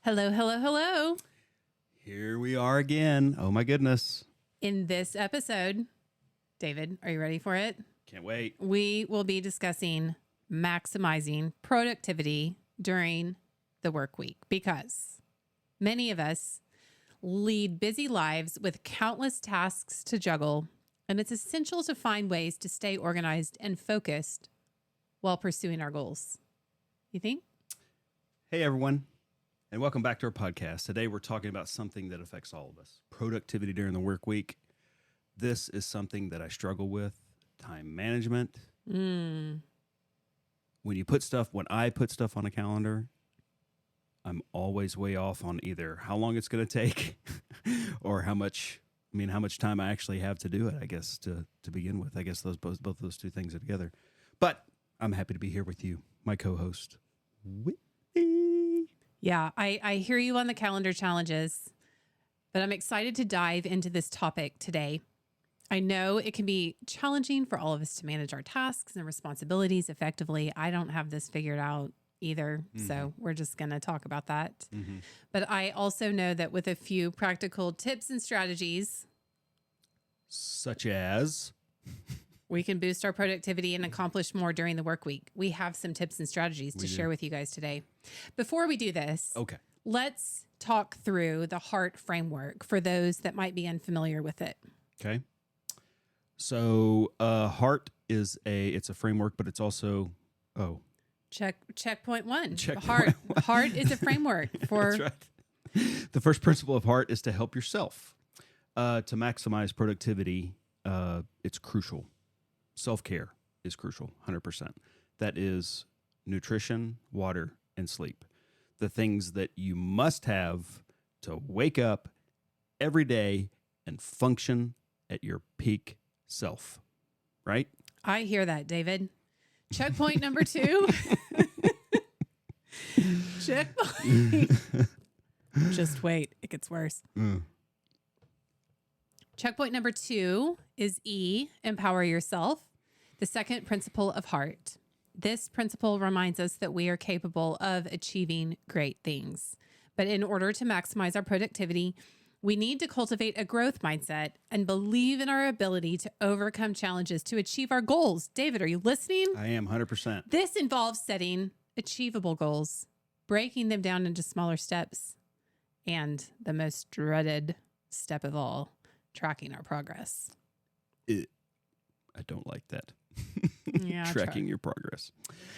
Hello, hello, hello. Here we are again. Oh my goodness. In this episode, David, are you ready for it? Can't wait. We will be discussing maximizing productivity during the work week because many of us lead busy lives with countless tasks to juggle, and it's essential to find ways to stay organized and focused while pursuing our goals. You think? Hey everyone, and welcome back to our podcast. Today we're talking about something that affects all of us. Productivity during the work week. This is something that I struggle with. Time management. When I put stuff on a calendar, I'm always way off on either how long it's going to take or how much time I actually have to do it, I guess, to begin with. I guess both of those two things are together. But I'm happy to be here with you, my co-host, Whitney. Yeah, I hear you on the calendar challenges, but I'm excited to dive into this topic today. I know it can be challenging for all of us to manage our tasks and responsibilities effectively. I don't have this figured out either, so we're just going to talk about that. But I also know that with a few practical tips and strategies, Such as? we can boost our productivity and accomplish more during the work week. We have some tips and strategies to share with you guys today. Before we do this, let's talk through the HEART framework for those that might be unfamiliar with it. Okay. So HEART is it's a framework, but it's also, Checkpoint one. Checkpoint HEART is a framework for... That's right. The first principle of HEART is to help yourself. To maximize productivity, it's crucial. Self-care is crucial, 100%. That is nutrition, water, and sleep. The things that you must have to wake up every day and function at your peak self, right? I hear that, David. Checkpoint number 2. Checkpoint. Just wait. It gets worse. Checkpoint number 2 is E, empower yourself. The second principle of HEART. This principle reminds us that we are capable of achieving great things. But in order to maximize our productivity, we need to cultivate a growth mindset and believe in our ability to overcome challenges to achieve our goals. David, are you listening? I am 100%. This involves setting achievable goals, breaking them down into smaller steps, and the most dreaded step of all, tracking our progress. I don't like that. Yeah, Tracking your progress.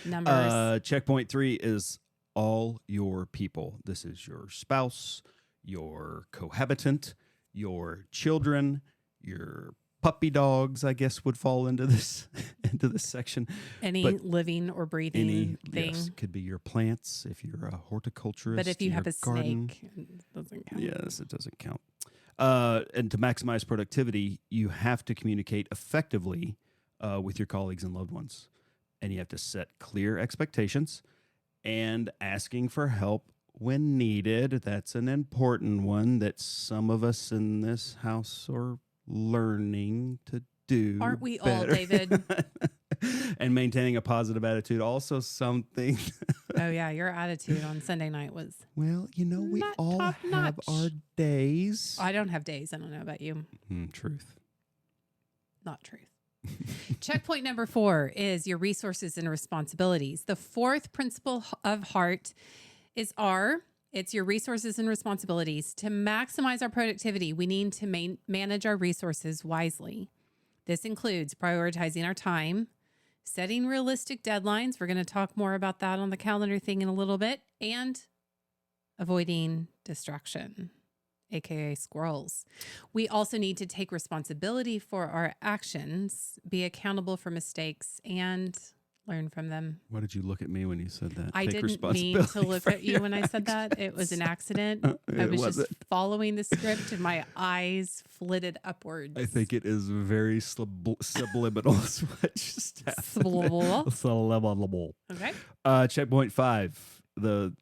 Numbers. Checkpoint 3 is all your people. This is your spouse, your cohabitant, your children, your puppy dogs, I guess, would fall into this section. Any living or breathing thing. Yes, could be your plants if you're a horticulturist. But if you have a garden. snake, it doesn't count. Yes, it doesn't count. And to maximize productivity, you have to communicate effectively with your colleagues and loved ones. And you have to set clear expectations and asking for help when needed. That's an important one that some of us in this house are learning to do. Aren't we all, better. David? And maintaining a positive attitude. Also something. Oh, yeah. Your attitude on Sunday night was... Well, we not all have top-notch. our days. I don't have days. I don't know about you. Truth. Not truth. Checkpoint number 4 is your resources and responsibilities. The fourth principle of HEART is R. It's your resources and responsibilities. To maximize our productivity, we need to manage our resources wisely. This includes prioritizing our time, setting realistic deadlines. We're going to talk more about that on the calendar thing in a little bit, and avoiding distraction, aka squirrels. We also need to take responsibility for our actions, be accountable for mistakes, and learn from them. Why did you look at me when you said that? I Take didn't mean to look at you when I said that. It was an accident. I was just following the script and my eyes flitted upwards. I think it is very subliminal. Is what just happened. Subliminal. Okay. Checkpoint 5, the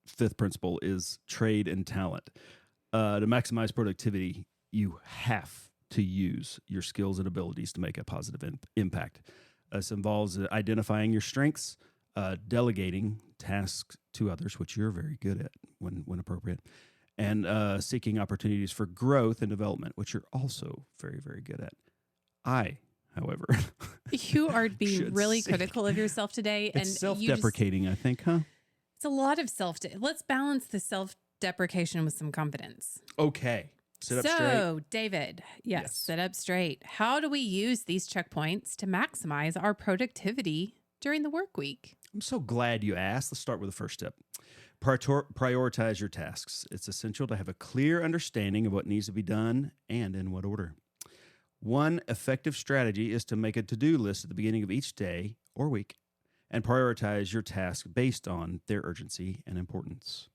fifth principle, is trade and talent. To maximize productivity, you have to use your skills and abilities to make a positive impact. This involves identifying your strengths, delegating tasks to others, which you're very good at when appropriate, and seeking opportunities for growth and development, which you're also very, very good at. I, however, You are being should really seek- critical of yourself today. it's and self-deprecating, I think, huh? It's a lot of let's balance the self-deprecation with some confidence. Okay. Sit up straight. So, David, yes, sit up straight. How do we use these checkpoints to maximize our productivity during the work week? I'm so glad you asked. Let's start with the first step. Prioritize your tasks. It's essential to have a clear understanding of what needs to be done and in what order. One effective strategy is to make a to-do list at the beginning of each day or week and prioritize your tasks based on their urgency and importance.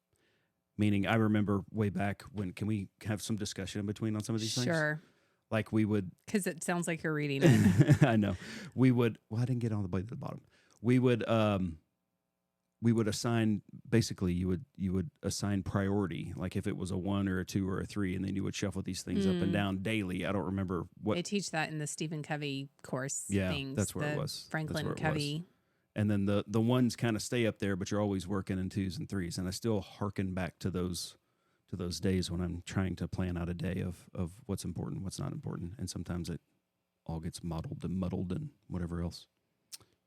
Meaning, I remember way back when, can we have some discussion in between on some of these things? Sure. Like we would. Because it sounds like you're reading it. I know. We would, well, I didn't get all the way to the bottom. We would assign, basically you would assign priority. Like if it was a 1 or a 2 or a 3, and then you would shuffle these things up and down daily. I don't remember what. They teach that in the Stephen Covey course. Yeah, things, that's where it was. Franklin That's where it was. Covey. And then the ones kind of stay up there, but you're always working in 2s and 3s. And I still hearken back to those days when I'm trying to plan out a day of what's important, what's not important. And sometimes it all gets muddled and whatever else.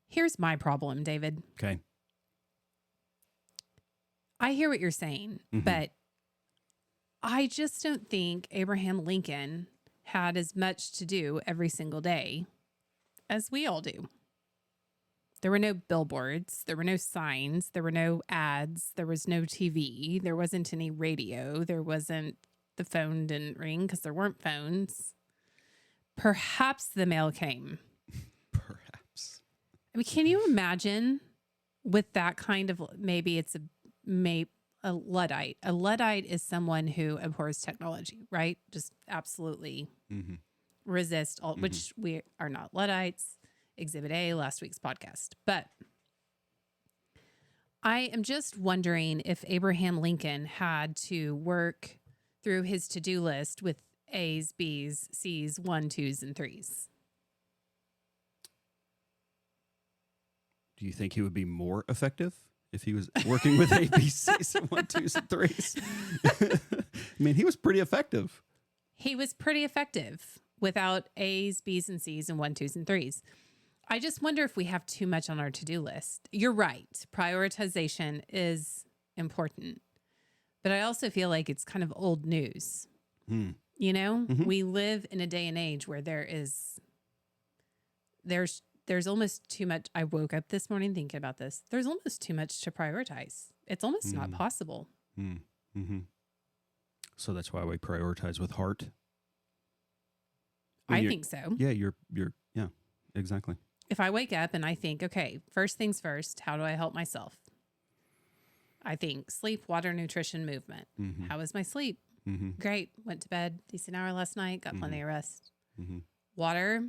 Here's my problem, David. Okay. I hear what you're saying, Mhm. but I just don't think Abraham Lincoln had as much to do every single day as we all do. There were no billboards. There were no signs. There were no ads. There was no TV. There wasn't any radio. The phone didn't ring because there weren't phones. Perhaps the mail came. Perhaps. I mean, can you imagine with that kind of, maybe it's a Luddite. A Luddite is someone who abhors technology, right? Just absolutely resist all, which we are not Luddites. Exhibit A, last week's podcast. But I am just wondering if Abraham Lincoln had to work through his to-do list with A's, B's, C's, 1, 2s, and 3s. Do you think he would be more effective if he was working with A, B, C's, 1, 2s, and 3s? I mean, he was pretty effective. He was pretty effective without A's, B's, and C's, and 1, 2s, and 3s. I just wonder if we have too much on our to-do list. You're right. Prioritization is important. But I also feel like it's kind of old news. You know, we live in a day and age where there's almost too much. I woke up this morning thinking about this. There's almost too much to prioritize. It's almost not possible. So that's why we prioritize with heart. I think so. Yeah, yeah, exactly. If I wake up and I think, okay, first things first, how do I help myself? I think sleep, water, nutrition, movement. How was my sleep? Great. Went to bed, decent hour last night, got plenty of rest. Water,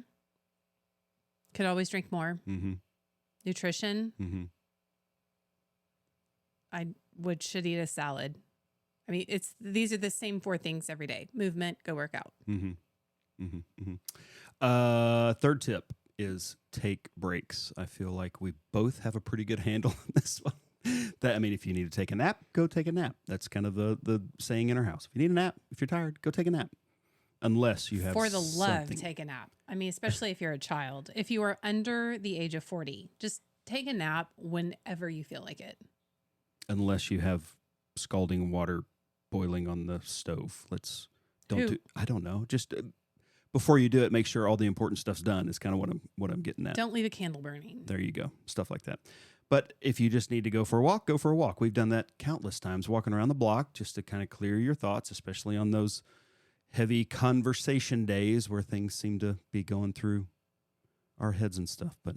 could always drink more. Nutrition, should eat a salad. I mean, these are the same 4 things every day. Movement, go work out. Third tip is take breaks. I feel like we both have a pretty good handle on this one. If you need to take a nap, go take a nap. That's kind of the saying in our house. If you need a nap, if you're tired, go take a nap. Unless you have for the love, something. take a nap. I mean, especially if you're a child. If you are under the age of 40, just take a nap whenever you feel like it. Unless you have scalding water boiling on the stove. I don't know. Just before you do it, make sure all the important stuff's done is kind of what I'm getting at. Don't leave a candle burning. There you go. Stuff like that. But if you just need to go for a walk, go for a walk. We've done that countless times, walking around the block just to kind of clear your thoughts, especially on those heavy conversation days where things seem to be going through our heads and stuff. But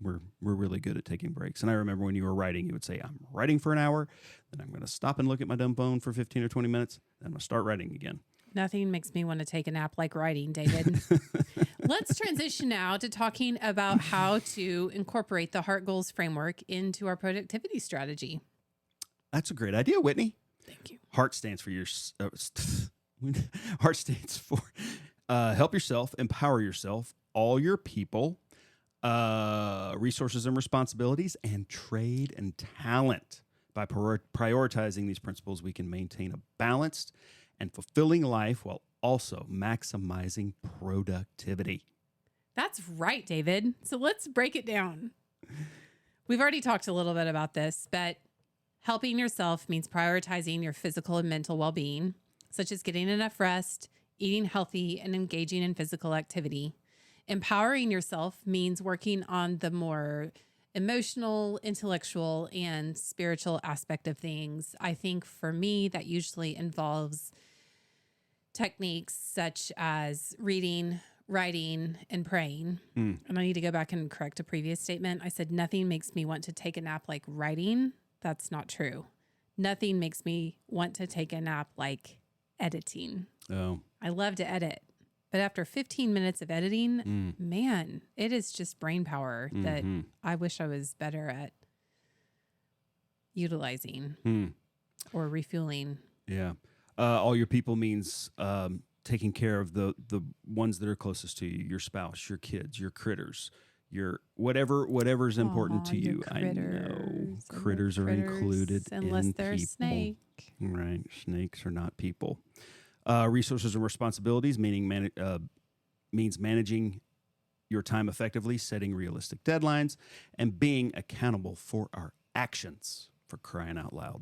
we're really good at taking breaks. And I remember when you were writing, you would say, I'm writing for an hour, then I'm going to stop and look at my dumb phone for 15 or 20 minutes, then I'm going to start writing again. Nothing makes me want to take a nap like writing, David. Let's transition now to talking about how to incorporate the Heart Goals framework into our productivity strategy. That's a great idea, Whitney. Thank you. Heart stands for Heart stands for help yourself, empower yourself, all your people, Resources and responsibilities, and trade and talent. By prioritizing these principles, we can maintain a balanced and fulfilling life while also maximizing productivity. That's right, David. So let's break it down. We've already talked a little bit about this, but helping yourself means prioritizing your physical and mental well-being, such as getting enough rest, eating healthy, and engaging in physical activity. Empowering yourself means working on the more emotional, intellectual, and spiritual aspect of things. I think for me, that usually involves techniques such as reading, writing, and praying. And I need to go back and correct a previous statement. I said nothing makes me want to take a nap like writing. That's not true. Nothing makes me want to take a nap like editing. Oh, I love to edit. But after 15 minutes of editing, man, it is just brain power that I wish I was better at utilizing or refueling. yeah. All your people means taking care of the ones that are closest to you, your spouse, your kids, your critters, your whatever's important to you. I know critters are included unless in they're people. snake. Right. Snakes are not people. Resources and responsibilities, means managing your time effectively, setting realistic deadlines, and being accountable for our actions, for crying out loud.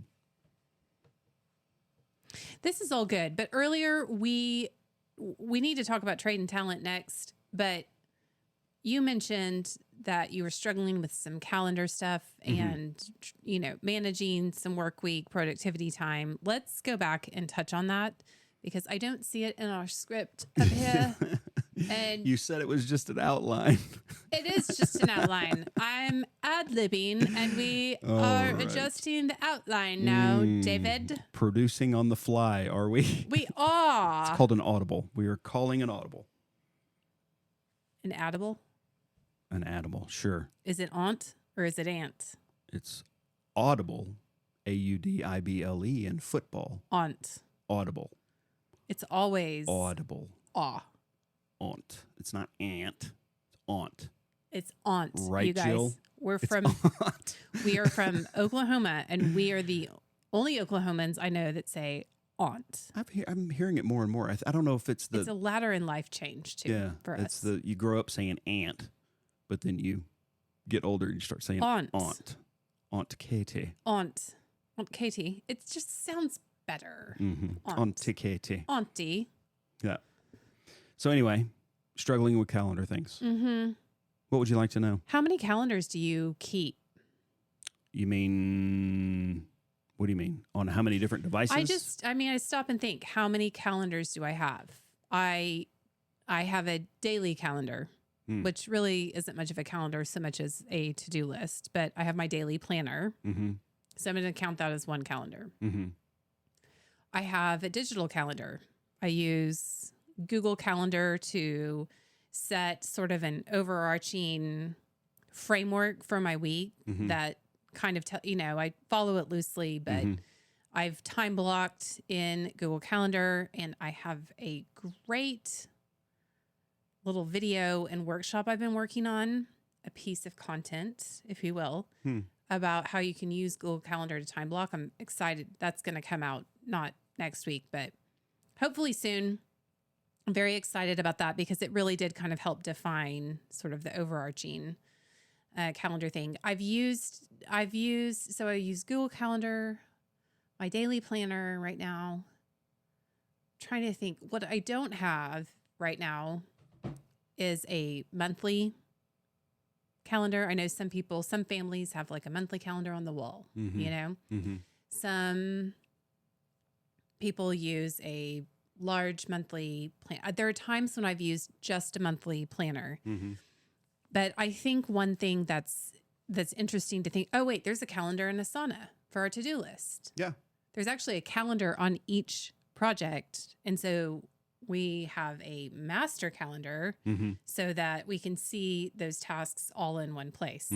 This is all good, but earlier we need to talk about trade and talent next, but you mentioned that you were struggling with some calendar stuff and, managing some work week productivity time. Let's go back and touch on that because I don't see it in our script up here. And You said it was just an outline. it is just an outline. I'm ad-libbing and we are right. adjusting the outline now, David. Producing on the fly, are we? We are. It's called an audible. We are calling an audible. An audible? An audible, sure. Is it aunt or is it aunt? It's audible, AUDIBLE, in football. Aunt. Audible. It's always Audible. aw. Aunt. It's not aunt. It's aunt. It's aunt. Right, you guys. Jill? We're It's from aunt. we are from Oklahoma, and we are the only Oklahomans I know that say aunt. I'm hearing it more and more. I don't know if it's It's a ladder in life change too for it's us. you grow up saying aunt, but then you get older and you start saying Aunt. Aunt Katie. Aunt Katie. It just sounds better. Aunt. Aunt Katie. Auntie. Yeah. So anyway, struggling with calendar things. What would you like to know? How many calendars do you keep? You mean, what do you mean? On how many different devices? I stop and think, how many calendars do I have? I have a daily calendar, which really isn't much of a calendar so much as a to-do list, but I have my daily planner. So I'm going to count that as one calendar. I have a digital calendar. I use Google Calendar to set sort of an overarching framework for my week that kind of, I follow it loosely, but I've time blocked in Google Calendar, and I have a great little video and workshop I've been working on, a piece of content, if you will, about how you can use Google Calendar to time block. I'm excited. That's going to come out not next week, but hopefully soon. I'm very excited about that because it really did kind of help define sort of the overarching calendar thing. I use Google Calendar, my daily planner right now. I'm trying to think what I don't have right now is a monthly calendar. I know some families have like a monthly calendar on the wall, Some people use a large monthly plan. There are times when I've used just a monthly planner. But I think one thing that's interesting to think, oh wait, there's a calendar and Asana for our to-do list. Yeah. There's actually a calendar on each project. And so we have a master calendar so that we can see those tasks all in one place.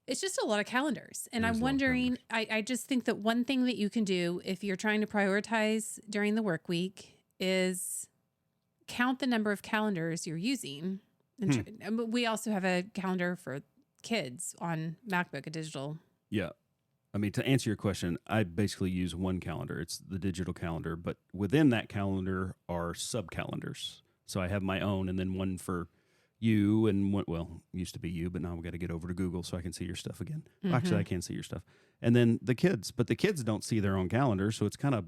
It's just a lot of calendars. And I'm wondering, I just think that one thing that you can do if you're trying to prioritize during the work week is count the number of calendars you're using And we also have a calendar for kids on MacBook, a digital. Yeah. I mean, to answer your question, I basically use one calendar. It's the digital calendar, but within that calendar are sub-calendars. So I have my own and then one for you and one, well, used to be you, but now we've got to get over to Google so I can see your stuff again. Well, actually, I can see your stuff. And then the kids, but the kids don't see their own calendar, so it's kind of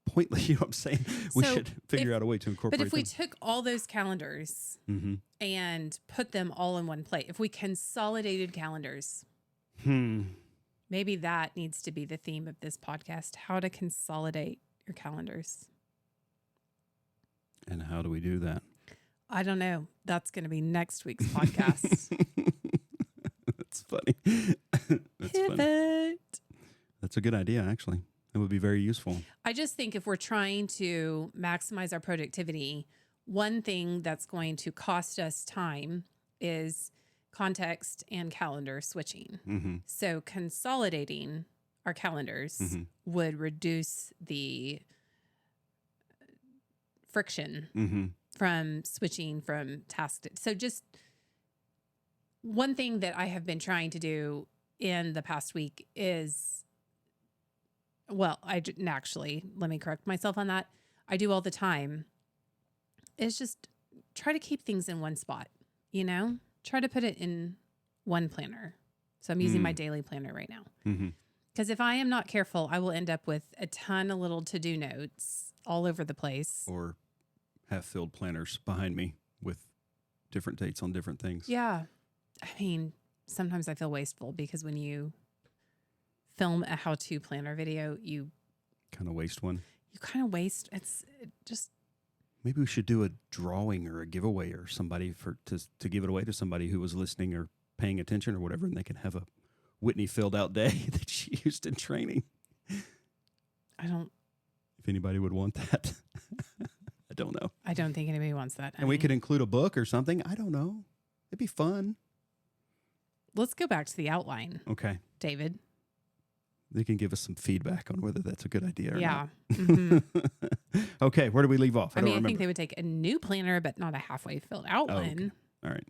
pointless. You know what I'm saying? We should figure out a way to incorporate But if we them. took all those calendars and put them all in one plate, if we consolidated calendars, maybe that needs to be the theme of this podcast, how to consolidate your calendars. And how do we do that? I don't know. That's going to be next week's podcast. That's funny. That's Pivot. funny. That's a good idea, actually. It would be very useful. I just think if we're trying to maximize our productivity, one thing that's going to cost us time is context and calendar switching. So consolidating our calendars would reduce the friction from switching from task to, so just one thing that I have been trying to do in the past week is, well, actually, let me correct myself on that. I do all the time. It's just try to keep things in one spot, you know, try to put it in one planner. So I'm using my daily planner right now. Because if I am not careful, I will end up with a ton of little to-do notes all over the place. Or have filled planners behind me with different dates on different things. Yeah. I mean, sometimes I feel wasteful because when you film a how-to planner video, you kind of waste one. You kind of waste. It just. Maybe we should do a drawing or a giveaway or somebody to give it away to somebody who was listening or paying attention or whatever, and they can have a Whitney filled out day that she used in training. I don't. If anybody would want that. I don't know. I don't think anybody wants that. And we could include a book or something. I don't know. It'd be fun. Let's go back to the outline. Okay. David. They can give us some feedback on whether that's a good idea or not. Okay, where do we leave off? I think they would take a new planner, but not a halfway filled out one. Okay. All right.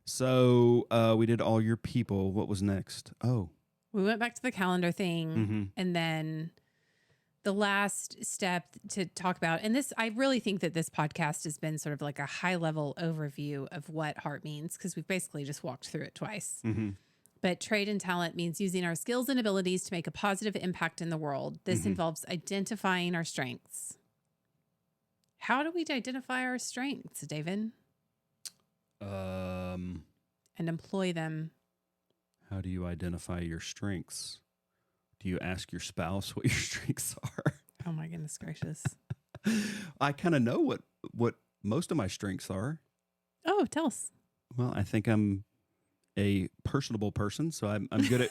So we did all your people. What was next? Oh. We went back to the calendar thing. And then the last step to talk about, and this, I really think that this podcast has been sort of like a high level overview of what heart means, because we've basically just walked through it twice. But trade and talent means using our skills and abilities to make a positive impact in the world. This involves identifying our strengths. How do we identify our strengths, David? And employ them. How do you identify your strengths? Do you ask your spouse what your strengths are? Oh my goodness gracious. I kind of know what most of my strengths are. Oh, tell us. Well, I think I'm a personable person, so I'm good at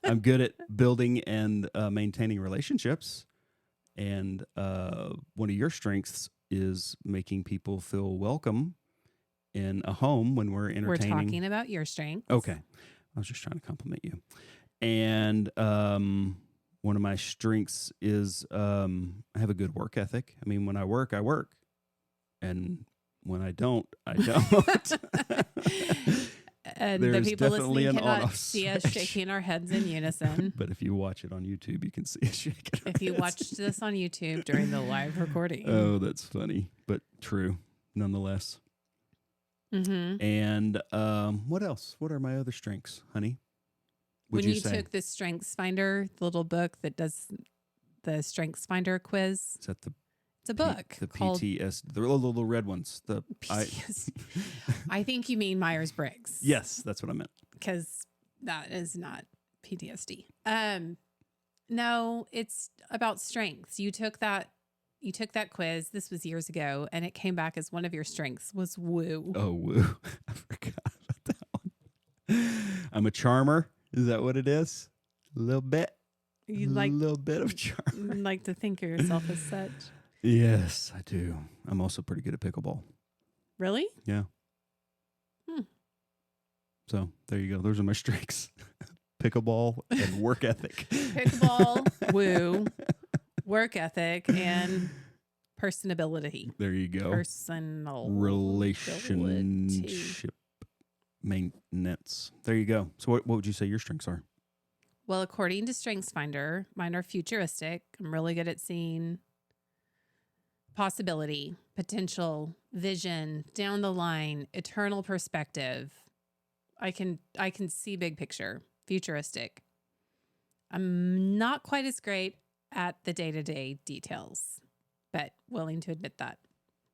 I'm good at building and maintaining relationships. And one of your strengths is making people feel welcome in a home when we're entertaining. We're talking about your strengths. Okay, I was just trying to compliment you. And one of my strengths is I have a good work ethic. I mean, when I work, and when I don't, I don't. And There's the people definitely listening an cannot on-off see us switch. shaking our heads in unison. But if you watch it on YouTube, you can see us shaking our If you heads. watched this on YouTube during the live recording. Oh, that's funny, but true nonetheless. And what else? What are my other strengths, honey? Would when you say? took the Strengths Finder, the little book that does the Strengths Finder quiz, Is that the it's a book the called PTS, the little red ones. The PTS. I think you mean Myers-Briggs. Yes, that's what I meant. Because that is not PTSD. No, it's about strengths. You took that quiz. This was years ago, and it came back as one of your strengths was woo. Oh, woo! I forgot about that one. I'm a charmer. Is that what it is? A little bit. You a little bit of charmer. like to think of yourself as such. Yes, I do. I'm also pretty good at pickleball. Really? Yeah. So there you go. Those are my strengths. Pickleball and work ethic. Pickleball, woo, work ethic, and Personability. There you go. Personal. Relationship maintenance. There you go. So what would you say your strengths are? Well, according to StrengthsFinder, mine are futuristic. I'm really good at seeing possibility, potential, vision, down the line, eternal perspective. I can see big picture, futuristic. I'm not quite as great at the day-to-day details, but willing to admit that.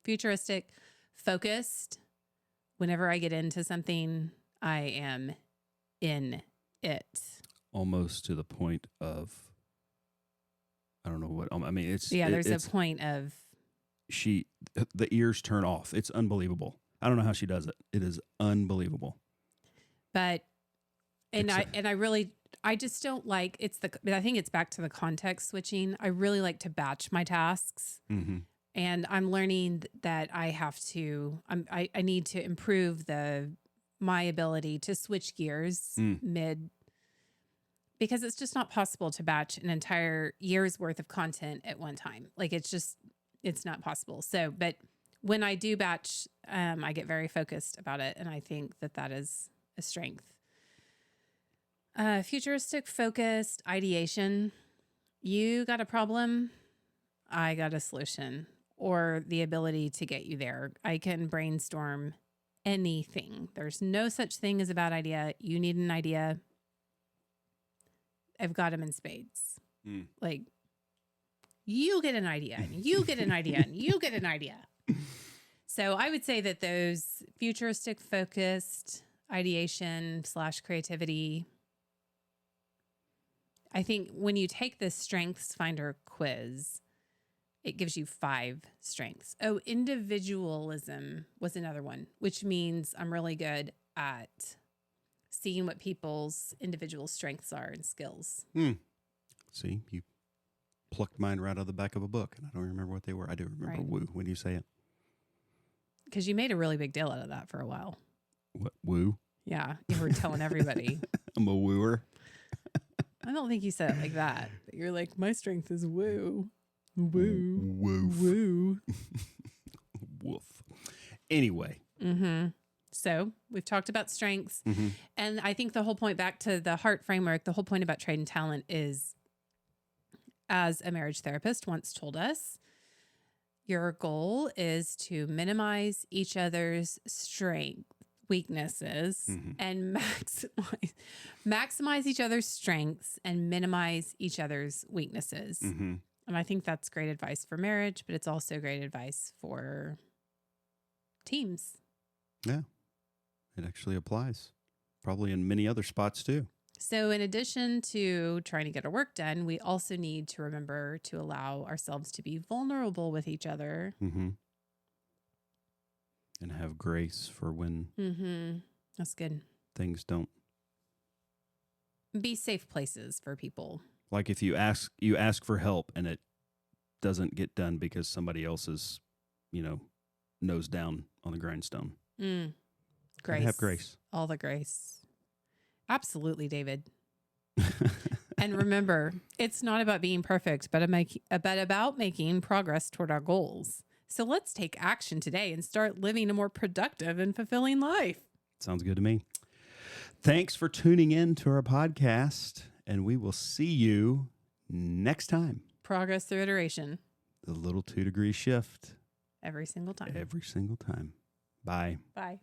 Futuristic, focused. Whenever I get into something, I am in it. Almost to the point of, I don't know what, I mean, it's... Yeah, there's a point of... The ears turn off. It's unbelievable. I don't know how she does it. It is unbelievable. But, I just don't like, I think it's back to the context switching. I really like to batch my tasks. Mm-hmm. And I'm learning that I have to, I need to improve my ability to switch gears mid, because it's just not possible to batch an entire year's worth of content at one time. Like it's not possible. So, but when I do batch, I get very focused about it. And I think that is a strength. Futuristic, focused, ideation. You got a problem, I got a solution, or the ability to get you there. I can brainstorm anything. There's no such thing as a bad idea. You need an idea. I've got them in spades. Like, you get an idea, and you get an idea, and you get an idea. So I would say that those futuristic, focused, ideation / creativity. I think when you take this StrengthsFinder quiz, it gives you 5 strengths. Oh, individualism was another one, which means I'm really good at seeing what people's individual strengths are and skills. See, you plucked mine right out of the back of a book, and I don't remember what they were. I do remember woo when you say it. Because you made a really big deal out of that for a while. What, woo? Yeah, you were telling everybody. I'm a wooer. I don't think you said it like that. But you're like, my strength is woo. Woo. Woof. Woo. Woof. Anyway. Mm-hmm. So we've talked about strengths. Mm-hmm. And I think the whole point, back to the heart framework, the whole point about trade and talent is, as a marriage therapist once told us, your goal is to minimize each other's weaknesses, and maximize each other's strengths and minimize each other's weaknesses. And I think that's great advice for marriage, but it's also great advice for teams. Yeah, it actually applies probably in many other spots too. So in addition to trying to get our work done, we also need to remember to allow ourselves to be vulnerable with each other. And have grace for when That's good. things don't. Be safe places for people. Like if you ask for help and it doesn't get done because somebody else is, nose down on the grindstone. Grace. Have grace. All the grace. Absolutely, David. And remember, it's not about being perfect, but about making progress toward our goals. So let's take action today and start living a more productive and fulfilling life. Sounds good to me. Thanks for tuning in to our podcast, and we will see you next time. Progress through iteration. The little 2-degree shift. Every single time. Every single time. Bye. Bye.